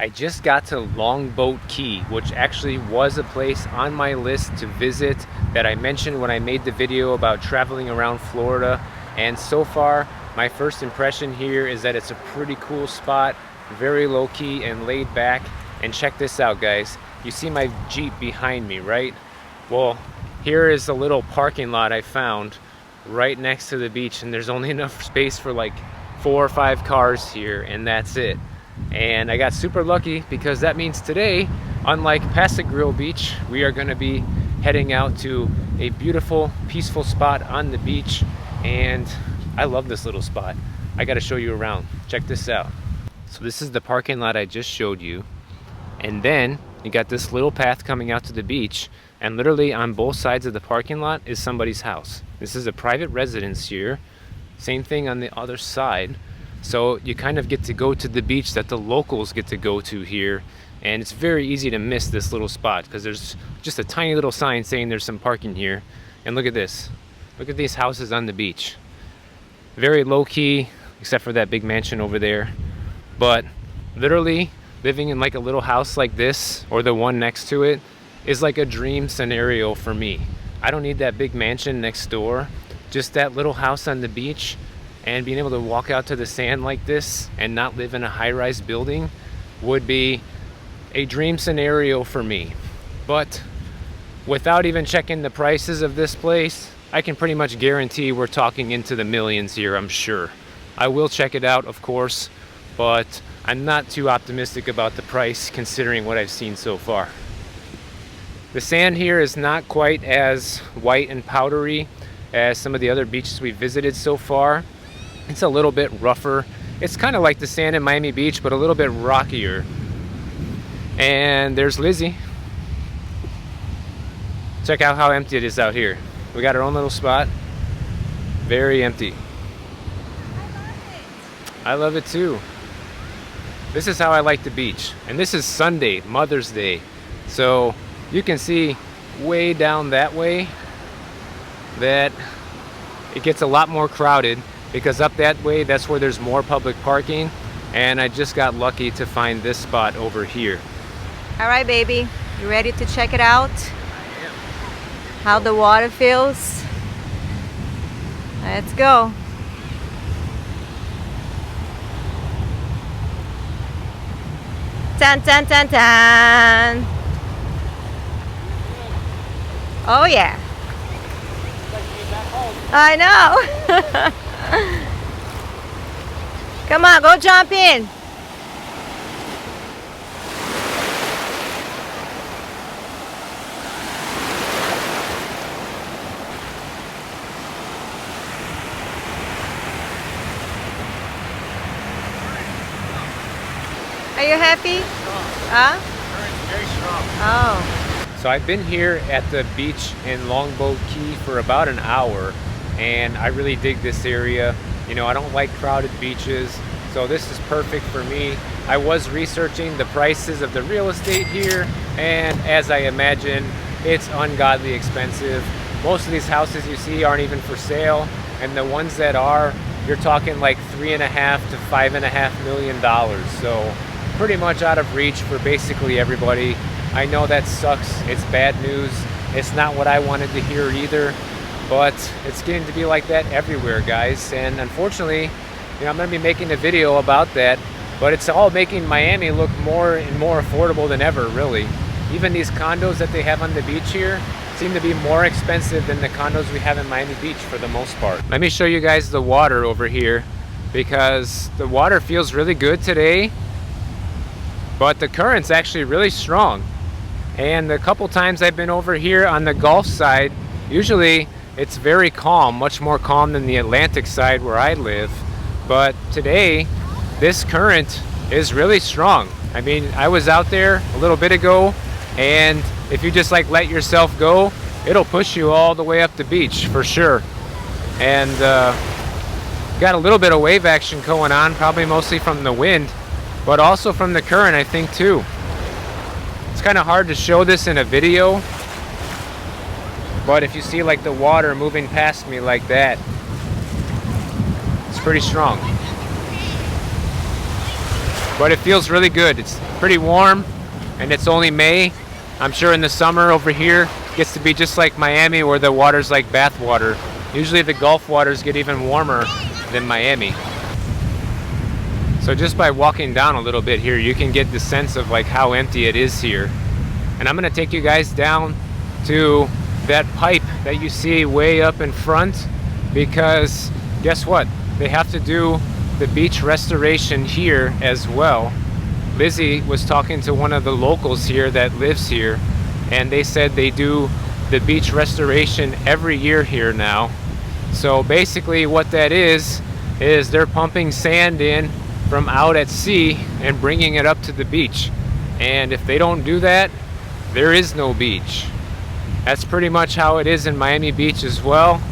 I just got to Longboat Key, which actually was a place on my list to visit that I mentioned when I made the video about traveling around Florida. And so far, my first impression here is that it's a pretty cool spot, very low-key and laid back. And check this out, guys. You see my Jeep behind me, right? Well, here is a little parking lot I found right next to the beach, and there's only enough space for like 4 or 5 cars here, and that's it. And I got super lucky because that means today, unlike Passagril Beach, we are going to be heading out to a beautiful, peaceful spot on the beach. And I love this little spot. I got to show you around. Check this out. So this is the parking lot I just showed you. And then you got this little path coming out to the beach. And literally on both sides of the parking lot is somebody's house. This is a private residence here. Same thing on the other side. So you kind of get to go to the beach that the locals get to go to here. And it's very easy to miss this little spot because there's just a tiny little sign saying there's some parking here. And look at this. Look at these houses on the beach. Very low-key, except for that big mansion over there. But literally living in like a little house like this, or the one next to it, is like a dream scenario for me. I don't need that big mansion next door. Just that little house on the beach, and being able to walk out to the sand like this and not live in a high-rise building would be a dream scenario for me. But without even checking the prices of this place, I can pretty much guarantee we're talking into the millions here, I'm sure. I will check it out, of course, but I'm not too optimistic about the price considering what I've seen so far. The sand here is not quite as white and powdery as some of the other beaches we've visited so far. It's a little bit rougher. It's kind of like the sand in Miami Beach, but a little bit rockier. And there's Lizzie. Check out how empty it is out here. We got our own little spot. Very empty. I love it too. This is how I like the beach. And this is Sunday, Mother's Day. So you can see way down that way that it gets a lot more crowded, because up that way, that's where there's more public parking. And I just got lucky to find this spot over here. All right, baby, you ready to check it out? I am. How the water feels? Let's go. Tan, tan, tan, tan. Oh yeah. I know. Come on, go jump in. Are you happy? Huh? Very strong. Oh. So I've been here at the beach in Longboat Key for about an hour, and I really dig this area. You know, I don't like crowded beaches, so this is perfect for me. I was researching the prices of the real estate here, and as I imagine, it's ungodly expensive. Most of these houses you see aren't even for sale, and the ones that are, you're talking like $3.5 to $5.5 million. So pretty much out of reach for basically everybody. I know that sucks. It's bad news. It's not what I wanted to hear either, but it's getting to be like that everywhere, guys. And unfortunately, you know, I'm going to be making a video about that, but it's all making Miami look more and more affordable than ever, really. Even these condos that they have on the beach here seem to be more expensive than the condos we have in Miami Beach for the most part. Let me show you guys the water over here, because the water feels really good today, but the current's actually really strong. And the couple times I've been over here on the Gulf side, usually it's very calm, much more calm than the Atlantic side where I live. But today, this current is really strong. I mean, I was out there a little bit ago, and if you just like let yourself go, it'll push you all the way up the beach for sure. And got a little bit of wave action going on, probably mostly from the wind, but also from the current, I think, too. It's kind of hard to show this in a video, but if you see like the water moving past me like that, it's pretty strong. But it feels really good. It's pretty warm, and it's only May. I'm sure in the summer over here it gets to be just like Miami, where the water's like bath water. Usually the Gulf waters get even warmer than Miami. So just by walking down a little bit here, you can get the sense of like how empty it is here. And I'm gonna take you guys down to that pipe that you see way up in front, because guess what? They have to do the beach restoration here as well. Lizzie was talking to one of the locals here that lives here, and they said they do the beach restoration every year here now. So basically what that is they're pumping sand in from out at sea and bringing it up to the beach. And if they don't do that, there is no beach. That's pretty much how it is in Miami Beach as well.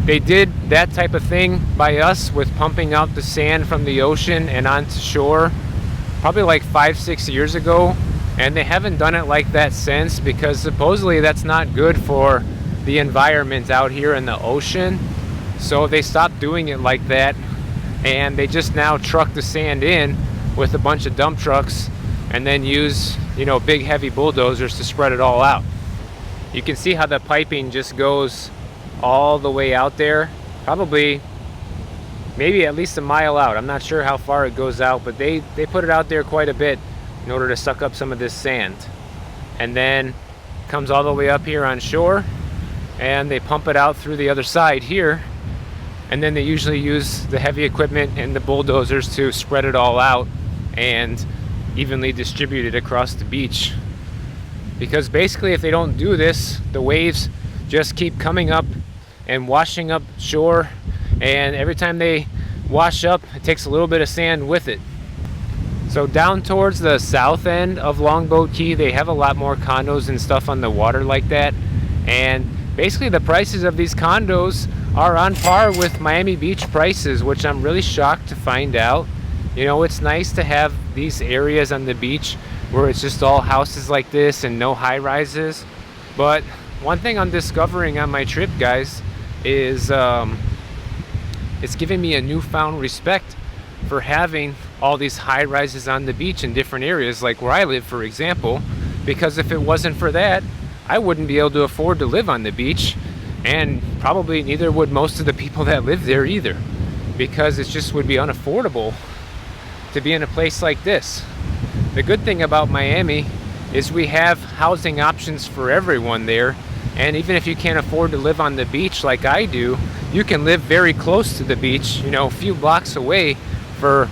They did that type of thing by us with pumping out the sand from the ocean and onto shore probably like 5-6 years ago, and they haven't done it like that since, because supposedly that's not good for the environment out here in the ocean. So they stopped doing it like that, and they just now truck the sand in with a bunch of dump trucks and then use, you know, big heavy bulldozers to spread it all out. You can see how the piping just goes all the way out there, probably maybe at least a mile out. I'm not sure how far it goes out, but they put it out there quite a bit in order to suck up some of this sand. And then comes all the way up here on shore, and they pump it out through the other side here, and then they usually use the heavy equipment and the bulldozers to spread it all out and evenly distribute it across the beach. Because basically if they don't do this, the waves just keep coming up and washing up shore, and every time they wash up, it takes a little bit of sand with it. So down towards the south end of Longboat Key, they have a lot more condos and stuff on the water like that, and basically the prices of these condos are on par with Miami Beach prices, which I'm really shocked to find out. You know, it's nice to have these areas on the beach where it's just all houses like this and no high rises, but one thing I'm discovering on my trip, guys, is it's giving me a newfound respect for having all these high rises on the beach in different areas, like where I live, for example, because if it wasn't for that, I wouldn't be able to afford to live on the beach, and probably neither would most of the people that live there either, because it just would be unaffordable to be in a place like this. The good thing about Miami is we have housing options for everyone there, and even if you can't afford to live on the beach like I do, you can live very close to the beach, you know, a few blocks away, for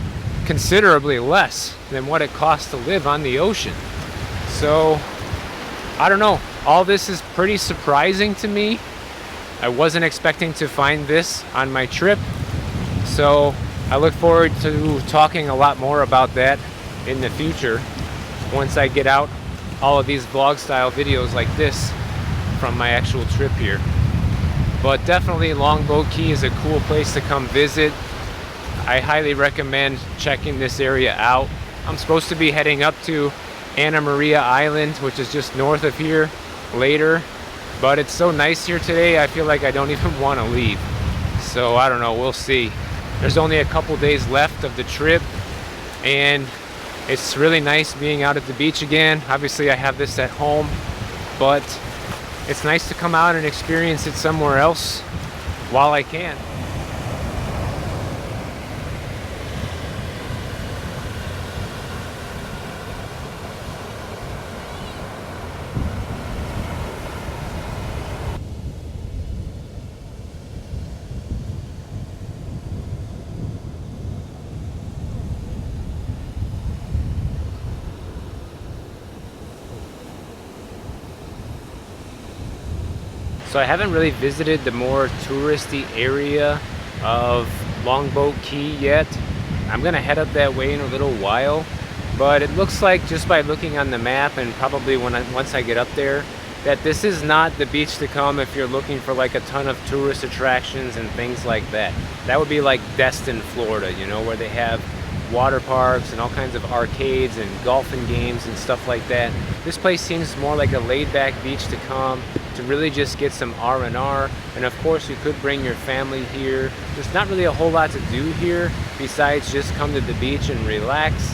considerably less than what it costs to live on the ocean. So I don't know, all this is pretty surprising to me. I wasn't expecting to find this on my trip, so I look forward to talking a lot more about that in the future once I get out all of these vlog style videos like this from my actual trip here. But definitely Longboat Key is a cool place to come visit. I highly recommend checking this area out. I'm supposed to be heading up to Anna Maria Island, which is just north of here, later, but it's so nice here today I feel like I don't even want to leave. So I don't know, we'll see. There's only a couple days left of the trip, and it's really nice being out at the beach again. Obviously I have this at home, but it's nice to come out and experience it somewhere else while I can. So I haven't really visited the more touristy area of Longboat Key yet. I'm gonna head up that way in a little while, but it looks like just by looking on the map, and probably once I get up there, that this is not the beach to come if you're looking for like a ton of tourist attractions and things like that. That would be like Destin, Florida, you know, where they have water parks and all kinds of arcades and golfing games and stuff like that. This place seems more like a laid-back beach to come to really just get some R&R, and of course you could bring your family here. There's not really a whole lot to do here besides just come to the beach and relax,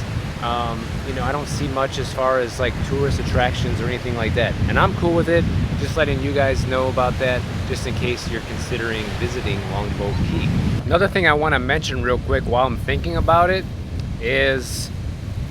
You know, I don't see much as far as like tourist attractions or anything like that. And I'm cool with it. Just letting you guys know about that, just in case you're considering visiting Longboat Key. Another thing I want to mention real quick while I'm thinking about it is,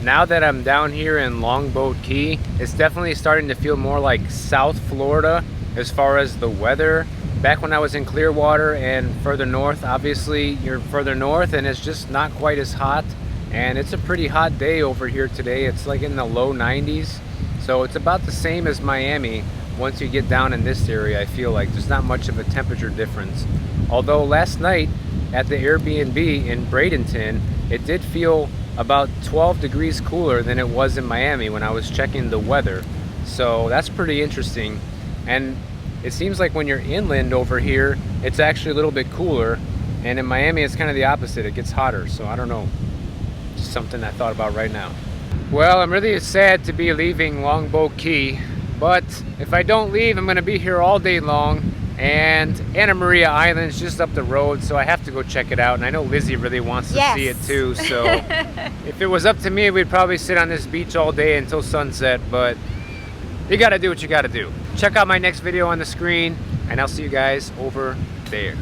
now that I'm down here in Longboat Key, it's definitely starting to feel more like South Florida as far as the weather. Back when I was in Clearwater and further north, obviously you're further north and it's just not quite as hot. And it's a pretty hot day over here today. It's like in the low 90s. So it's about the same as Miami. Once you get down in this area, I feel like there's not much of a temperature difference. Although last night at the Airbnb in Bradenton, it did feel about 12 degrees cooler than it was in Miami when I was checking the weather. So that's pretty interesting. And it seems like when you're inland over here, it's actually a little bit cooler. And in Miami, it's kind of the opposite. It gets hotter. So I don't know. Just something I thought about right now. Well, I'm really sad to be leaving Longboat Key. But if I don't leave, I'm going to be here all day long. And Anna Maria Island's just up the road, so I have to go check it out. And I know Lizzie really wants to see it too. So if it was up to me, we'd probably sit on this beach all day until sunset. But you got to do what you got to do. Check out my next video on the screen, and I'll see you guys over there.